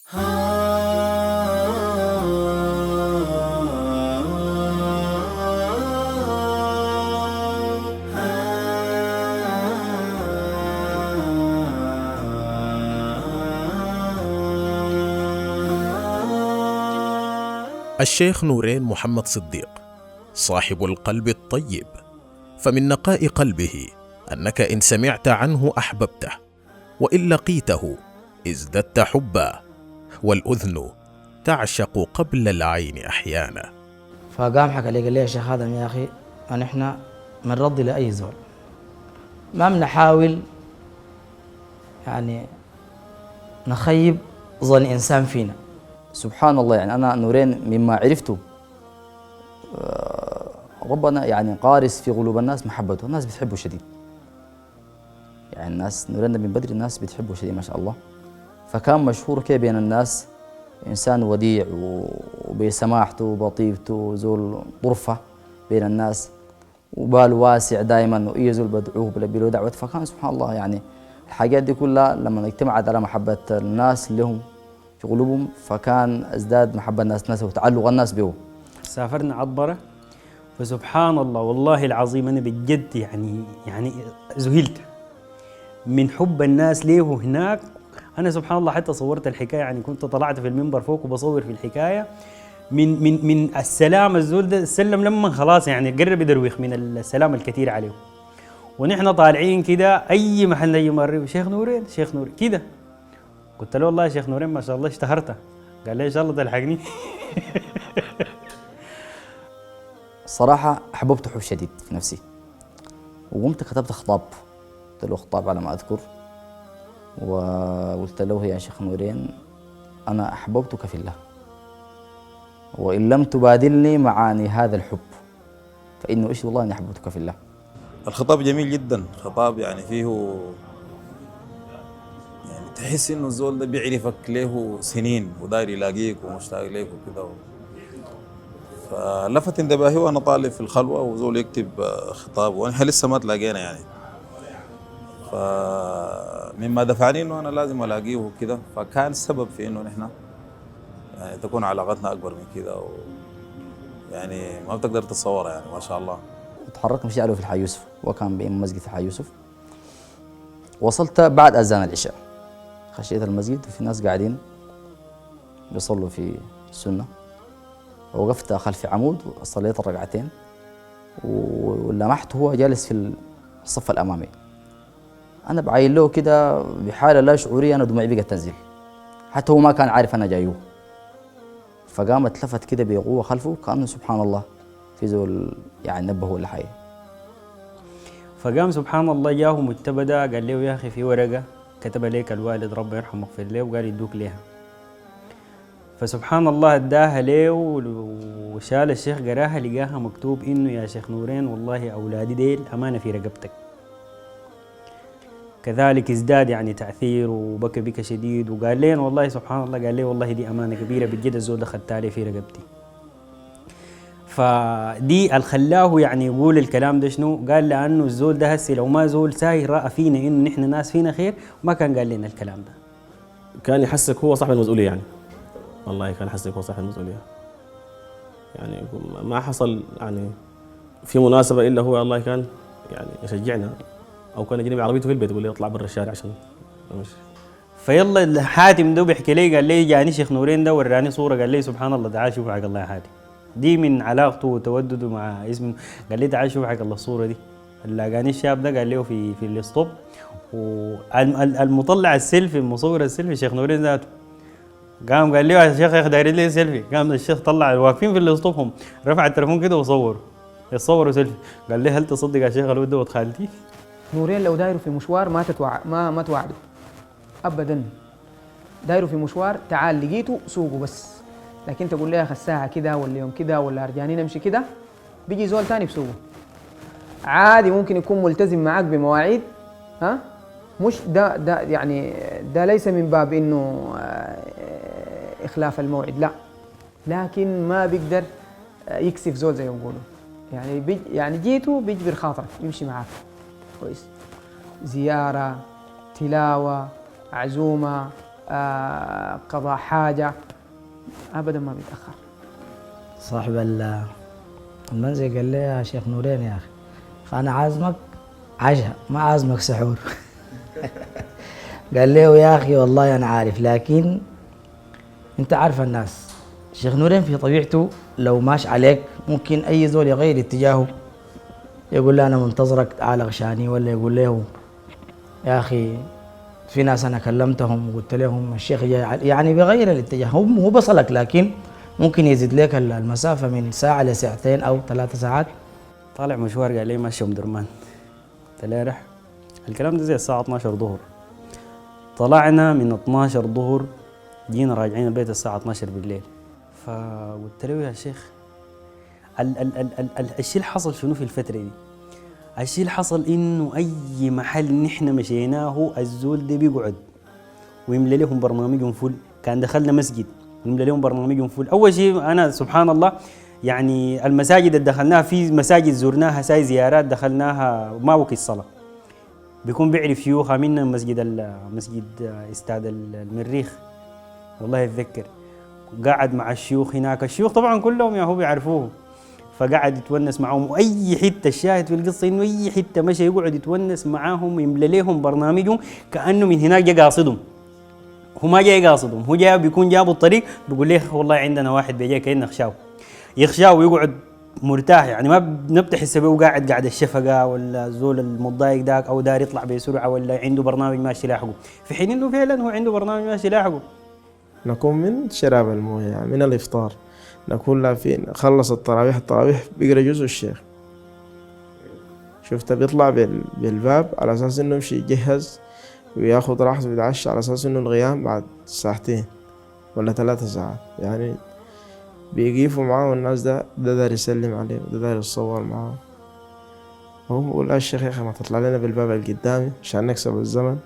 الشيخ نورين محمد صديق صاحب القلب الطيب، فمن نقاء قلبه أنك إن سمعت عنه أحببته، وإن لقيته ازددت حبا، والأذن تعشق قبل العين أحيانا. فقام حكى لي قال لي يا شيخ آدم يا أخي أن إحنا بنرضي لأي زول، ما بنحاول يعني نخيب ظن إنسان فينا. سبحان الله، يعني أنا نورين مما عرفته ربنا يعني قارس في قلوب الناس محبته، الناس بتحبه شديد، يعني الناس نورين من بدري الناس بتحبه شديد ما شاء الله. فكان مشهور كده بين الناس، إنسان وديع وبسماحته وبطيبته، زول طرفة بين الناس وبال واسع دائما، وإي زول بدعوه بلبي له دعوة. فكان سبحان الله يعني الحاجات دي كلها لما اجتمعت على محبة الناس لهم في قلوبهم، فكان ازداد محبة الناس وتعلق الناس به. سافرنا عطبرة، فسبحان الله والله العظيم أنا بجد يعني ذهلت من حب الناس ليه هناك. أنا سبحان الله حتى صورت الحكاية، يعني كنت طلعت في المنبر فوق وبصور في الحكاية من السلام الزول ده السلم لما خلاص يعني قرب يدرويخ من السلام الكثير عليه. ونحن طالعين كده أي محل نجي مرة شيخ نورين شيخ نورين كده، قلت له والله يا شيخ نورين ما شاء الله اشتهرت. قال لي إن شاء الله تلحقني. الصراحة أحببته حب شديد في نفسي، وقمت كتبت خطاب، قلت له خطاب على ما أذكر، وقلت له يا شيخ نورين أنا أحببتك في الله، وإن لم تبادلني معاني هذا الحب فإنه إيش والله أني أحببتك في الله. الخطاب جميل جدا، خطاب يعني فيه يعني تحس إنه الزول ده بيعرفك له سنين وداير يلاقيك ومشتاق ليك وكده. فلفت انتباهي وانا طالب في الخلوه وزول يكتب خطاب، وانا لسه ما تلاقينا يعني. فمما دفعني انه انا لازم الاقيه وكده، فكان السبب في انه نحن يعني تكون علاقتنا اكبر من كده يعني ما بتقدر تتصورها يعني ما شاء الله. تحركت مشي عليه في الحي يوسف، وكان بإمام مسجد في الحي يوسف. وصلت بعد اذان العشاء، خشيت المسجد وفي ناس قاعدين بيصلوا في السنه، وقفت خلف عمود وصليت الركعتين، ولمحته هو جالس في الصف الامامي. انا بعاين له كده بحاله لا شعوريه، انا دموعي بقت تنزل، حتى هو ما كان عارف انا جايوه. فقام اتلفت كده بقوه خلفه، كانه سبحان الله في زول يعني نبهه ولا حاجه. فقام سبحان الله جاه متبدا قال له يا اخي في ورقه كتب لك الوالد ربنا يرحمه ويغفر له وقال يدوك ليها. فسبحان الله اداها ليه، وشال الشيخ قراها لقاها مكتوب انه يا شيخ نورين والله اولادي ديل امانه في رقبتك. كذلك ازداد يعني تاثير وبكى بك شديد، وقال لين والله سبحان الله قال لي والله دي امانه كبيره بجد الزول اخذتها لي في رقبتي. فدي الخلاه يعني يقول الكلام ده شنو؟ قال لانه الزول ده هسي لو ما زول ساي راى فينا انه نحن ناس فينا خير ما كان قال لنا الكلام ده. كان يحسك هو صاحب المسؤوليه يعني، والله كان يحسك هو صاحب المسؤوليه يعني. ما حصل يعني في مناسبه الا هو الله كان يعني يشجعنا، او كان يجيني بعربيته في البيت يقول لي اطلع برا الشارع عشان امشي. فيلا الحاتم ده بيحكي لي قال لي جاني شيخ نورين ده وراني صوره قال لي سبحان الله تعال شوف حق الله يا حاتم. دي من علاقته وتودده مع اسمه، قال لي تعال شوف حق الله الصوره دي. لقاني الشاب ده قال له في الاسطوب، والمطلع السيلفي المصور السيلفي شيخ نورين ذاته. قام قال لي يا شيخ يا اخي دايرين لي سيلفي. قام الشيخ طلع واقفين في الاسطوب هم، رفع التليفون كده وصوروا سيلفي. قال لي هل تصدق يا شيخ الود ولد خالتي؟ نورين لو دايروا في مشوار ما توعدوا ابدا. دايروا في مشوار تعال لقيته سوقه بس، لكن تقول لي يا اخي الساعه كده ولا يوم كده ولا رجعاني نمشي كده، بيجي زول ثاني بسوقه عادي. ممكن يكون ملتزم معاك بمواعيد، ها مش ده يعني ده ليس من باب انه اخلاف الموعد، لا، لكن ما بيقدر يكسف زول زي ما بيقولوا يعني جيته بيجبر خاطرك يمشي معاك كويس. زياره، تلاوه، عزومه، قضاء حاجة، أبدا ما بيتأخر. صاحب المنزل قال لي يا شيخ نورين يا أخي أنا عازمك عشاء ما عازمك سحور. قال له يا أخي والله أنا عارف، لكن أنت عارف الناس شيخ نورين في طبيعته لو ماش عليك ممكن أي زول يغير اتجاهه، يقول له أنا منتظرك تعال غشاني، ولا يقول له يا أخي في ناس أنا كلمتهم وقلت لهم الشيخ جاي، يعني بيغير الاتجاه. هو بصلك، لكن ممكن يزيد لك المسافة من ساعة لساعتين أو 3 ساعات. طالع مشوار قال لي ماشي أم درمان، قلت له رح. الكلام ده زي الساعة 12 ظهر، طلعنا من 12 ظهر جينا راجعين البيت الساعة 12 بالليل. فقلت له يا شيخ الشيء اللي حصل شنو في الفترة دي؟ الشيء اللي حصل إنه أي محل نحن مشيناه الزول ده بيقعد ويملى لهم برنامجهم فل. كان دخلنا مسجد يملى لهم برنامجهم فل. أول شيء أنا سبحان الله يعني المساجد اللي دخلناها، في مساجد زرناها ساي زيارات دخلناها ما وقت الصلاة، بيكون بيعرف شيوخها منا مسجد استاد المريخ والله اتذكر، قاعد مع الشيوخ هناك، الشيوخ طبعا كلهم يا هو بيعرفوه، فقعد يتونس معهم. واي حته الشاهد في القصه انه اي حته مشى يقعد يتونس معاهم يملى لهم برنامجهم كانه من هناك جا قاصدهم. هو ما جاي قاصدهم، هو جاي بيكون جابوا الطريق بيقول ليه والله عندنا واحد بيجي كأنه يخشاه ويقعد مرتاح، يعني ما بتحس به قاعد الشفقه ولا الزول المتضايق داك او دار يطلع بسرعه ولا عنده برنامج ماشي لاحقه، في حين انه فعلا هو عنده برنامج ماشي لاحقه. نكون من شراب المويه يعني من الافطار، نكون لافين خلص التراويح بيقرا جزء الشيخ، شفته بيطلع بالباب على اساس انه يمشي يجهز وياخد راحته ويتعشى، على اساس انه الغيام بعد 2 ولا 3 ساعات، يعني بيقيفوا معاه الناس ده داير يسلم عليه وده داير يتصور معاه. هو بيقول الشيخ يا اخي ما تطلع لنا بالباب القدامي عشان نكسب الزمن،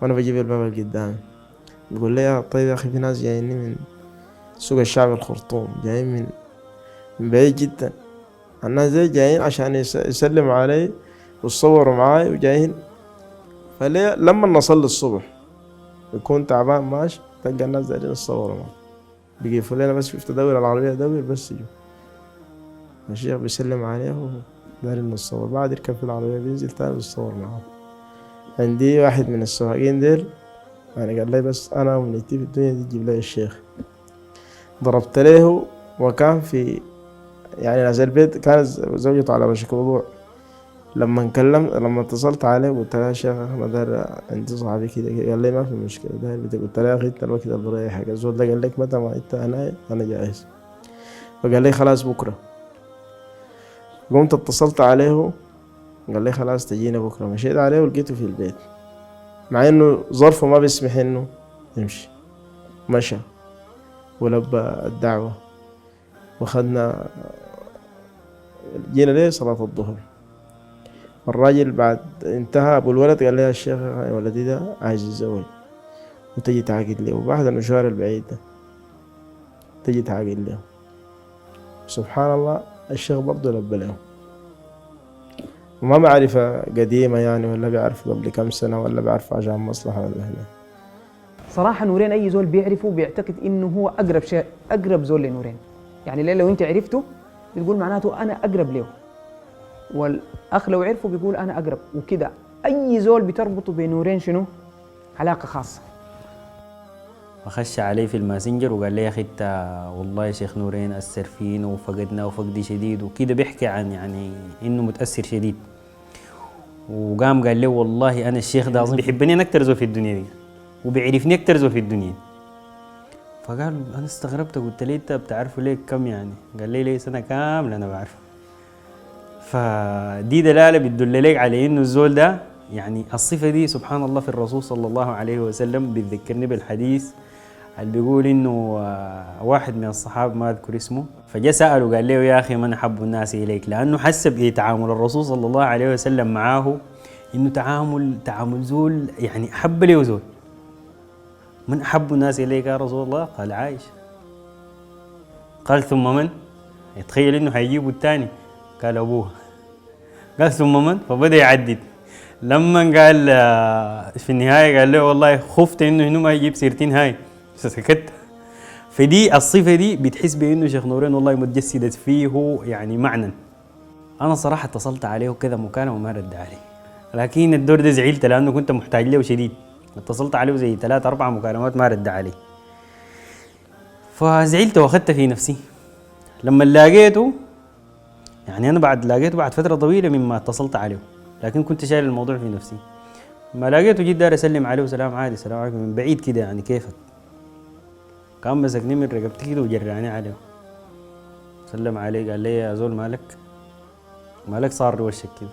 وانا بجيب الباب القدامي. بيقول لي يا طيب يا اخي في ناس جايين من سوق الشعب الخرطوم، جايين من بعيد جدا، الناس دي جايين عشان يسلموا علي ويتصوروا معاي وجايين. فليه لما نصلي الصبح يكون تعبان ماشي تلقى الناس دايرين يتصوروا معاه، بيقفوا لنا بس شفت دور العربية دور بس يجوا الشيخ بيسلم عليه ودايرين نتصور، بعد يركب في العربية بينزل تاني يتصور معاه. عندي واحد من السواقين ديل يعني قال لي بس أنا أمنيتي في الدنيا دي تجيب لي الشيخ. ضربت له وكان في يعني نازل البيت، كانت زوجته على وشك وضوء. لما اتصلت عليه قلت له يا شيخ انا داير عندي صاحبي كده، قال لي ما في مشكله داير بدي. قلت له يا اخي انت الوقت اللي بريحك، الزول ده قال لك متى ما انت انا جاهز، فقال لي خلاص بكره. قمت اتصلت عليه قال لي خلاص تجينا بكره، مشيت عليه ولقيته في البيت مع انه ظرفه ما بيسمح انه يمشي. مشى ولبى الدعوه وخدنا جينا ليه صلاة الظهر. الراجل بعد انتهى ابو الولد قال لي يا الشيخ ولدي ده عايز يتزوج وتجي تعاقد له، وبعد المشوار البعيد ده تجي تعاقد له. سبحان الله الشيخ برضه لبى له، وما معرفة قديمة يعني ولا بيعرفه قبل كم سنة ولا بيعرفه عشان مصلحة ولا هنا. صراحة نورين أي زول بيعرفه بيعتقد إنه هو أقرب زول لنورين، يعني ليه لو أنت عرفته بتقول معناته أنا أقرب له، والأخ لو عرفه بيقول أنا أقرب، وكده أي زول بتربطه بنورين شنو؟ علاقة خاصة. فخش علي في الماسنجر وقال لي يا أخي أنت والله يا شيخ نورين أثر فينا وفقدنا وفقدي شديد وكده، بيحكي عن يعني إنه متأثر شديد. وقام قال لي والله أنا الشيخ ده أظن بيحبني أنا أكتر زول في الدنيا دي وبيعرفني أكتر زول في الدنيا. فقال أنا استغربت، قلت له أنت بتعرفه ليه كم يعني؟ قال لي سنة كاملة أنا بعرفه. فدي دلالة بتدل لك على إنه الزول ده يعني الصفة دي سبحان الله في الرسول صلى الله عليه وسلم بتذكرني بالحديث اللي بيقول إنه واحد من الصحابة ما أذكر اسمه فجاء سأله قال له يا أخي من أحب الناس إليك، لأنه حس بتعامل الرسول صلى الله عليه وسلم معاه إنه تعامل زول يعني أحب له زول. من أحب الناس إليك يا رسول الله؟ قال عائشة. قال ثم من؟ يتخيل إنه هيجيبه الثاني، قال أبوها. قال ثم من؟ فبدأ يعدد لما قال في النهايه قال له والله خفت انه هنا ما يجيب سيرتي نهايه، سكت. فدي الصفه دي بتحس بانه شيخ نورين والله متجسدت فيه يعني معنى. انا صراحه اتصلت عليه كذا مكالمه وما رد علي، لكن الدور ده زعلت لانه كنت محتاج له شديد. اتصلت عليه زي 3-4 مكالمات ما رد علي، فزعلت واخدت في نفسي. لما لاقيته يعني انا لاقيته بعد فتره طويله مما اتصلت عليه، لكن كنت شايل الموضوع في نفسي. ما لقيته جيت داير اسلم عليه وسلام عادي، السلام عليكم من بعيد كده يعني كيفك. كان مسكني من رقبتي كده وجراني عليه، سلم عليه قال لي يا زول مالك صار وشك كده.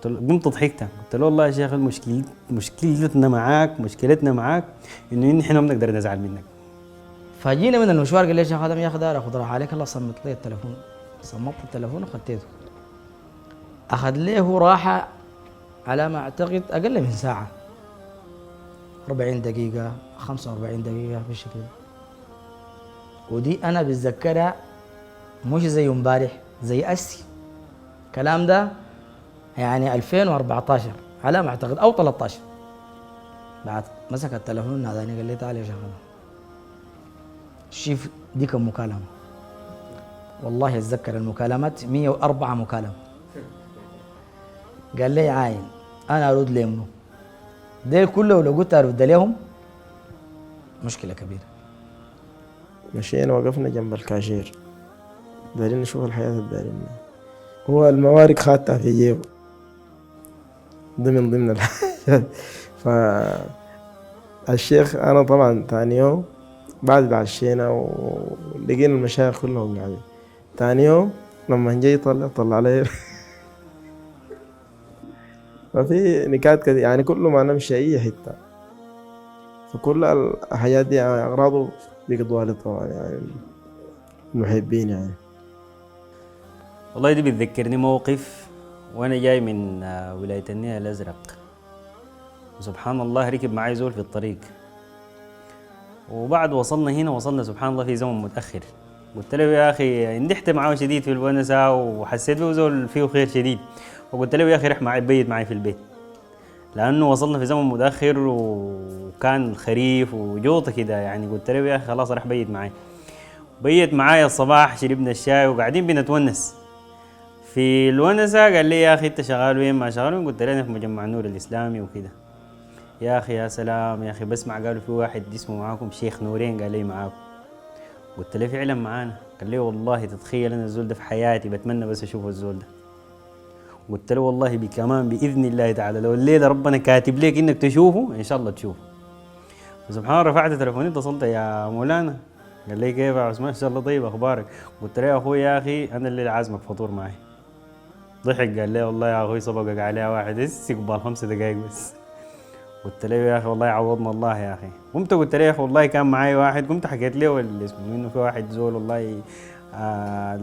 قمت ضحكت، قلت له والله يا شيخ مشكلتنا معاك انه نحن ما بنقدر نزعل منك. فجينا من المشوار قال لي يا شيخ ادم يا اخي داير اخذ راحه عليك. الله صمت لي التليفون، صمت التليفون وخديته. اخذ له راحه على ما اعتقد اقل من ساعه، 40 دقيقه 45 دقيقه بالشكل ده. ودي انا بتذكرها مش زي امبارح، زي اسي. الكلام ده يعني 2014 على ما اعتقد او 13. بعد مسك التليفون ناداني قال لي تعال يا شيخ شوف دي كم مكالمه. والله اتذكر المكالمات 104 مكالمه. قال لي عاين انا ارد لهم ديل كله، لو قلت ارد لهم مشكله كبيره. مشينا وقفنا جنب الكاشير دايرين نشوف الحياة الدارين. هو الموارد خاتها في جيبه ضمن الحاجات. فالشيخ أنا طبعا تاني يوم بعد اتعشينا ولقينا المشايخ كلهم قاعدين. تاني يوم لما جاي طلع علي ففي نكات كده يعني كل ما نمشي أي حتة فكل الحاجات دي يعني أغراضه بيقضوها لي طبعا يعني المحبين يعني. والله دي بتذكرني موقف وانا جاي من ولاية النيل الازرق، وسبحان الله ركب معي زول في الطريق، وبعد وصلنا سبحان الله في زمن متأخر. قلت له يا اخي اندحت معاه شديد في الونسة وحسيت به زول فيه خير شديد، وقلت له يا اخي رح معي بيت معي في البيت، لانه وصلنا في زمن متأخر وكان خريف وجوطة كده يعني. قلت له يا اخي خلاص رح بيت معايا الصباح، شربنا الشاي وقاعدين بنتونس في الونسة. قال لي يا اخي انت شغال وين؟ ما شغال وين؟ قلت له انا في مجمع النور الاسلامي وكده. يا اخي يا سلام يا اخي بسمع قالوا في واحد اسمه معاكم شيخ نورين. قال لي معاكم. قلت له فعلا معانا. قال لي والله تتخيل انا الزول ده في حياتي بتمنى بس اشوف الزول ده. قلت له والله بكمان باذن الله تعالى لو الليله ربنا كاتب لك انك تشوفه ان شاء الله تشوفه. فسبحان الله رفعت تليفوني اتصلت يا مولانا. قال لي كيف يا عثمان؟ ان شاء الله طيب اخبارك؟ قلت له يا اخوي يا اخي انا اللي عازمك فطور معي. ضحك قال لي والله يا اخوي سبقك عليها واحد هسه قبال 5 دقائق بس. قلت له يا اخي والله يعوضنا الله يا اخي. قمت قلت له يا اخي والله كان معي واحد، قمت حكيت له انه في واحد زول والله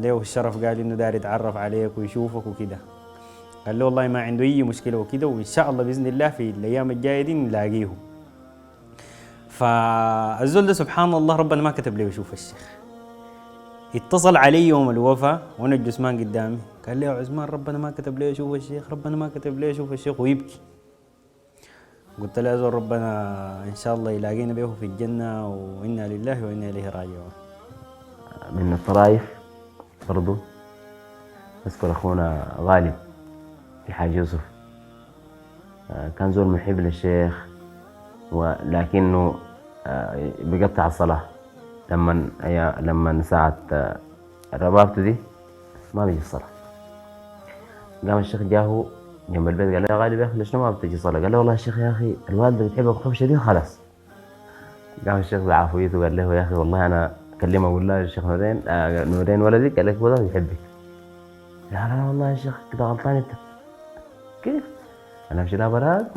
له الشرف قال انه داير يتعرف عليك ويشوفك وكده. قال له والله ما عنده اي مشكله وكده، وان شاء الله باذن الله في الايام الجايه دي نلاقيه. فالزول ده سبحان الله ربنا ما كتب لي يشوف الشيخ. اتصل علي يوم الوفاة وانا الجثمان قدامي، قال لي يا عثمان ربنا ما كتب لي اشوف الشيخ، ربنا ما كتب لي اشوف الشيخ، ويبكي. قلت له يا زول ربنا ان شاء الله يلاقينا به في الجنه، وانا لله وانا اليه راجعون. من الطرائف برضو نذكر اخونا غالب في حاج يوسف. كان زول محب للشيخ ولكنه بيقطع الصلاة لما ساعة ربابته دي ما بيجي الصلاة. قام الشيخ جاهو جنب البيت قال له يا غالب يا اخي ليش ما بتجي صلاة؟ قال له والله يا شيخ يا اخي الوالدة بتحبك حب شديد خلاص. قام الشيخ بعفويته قال له يا اخي والله انا اكلمه اقول له الشيخ نورين ولدي قال لك والله بيحبك. لا والله يا شيخ كده غلطان انت. كيف؟ انا امشي لها براد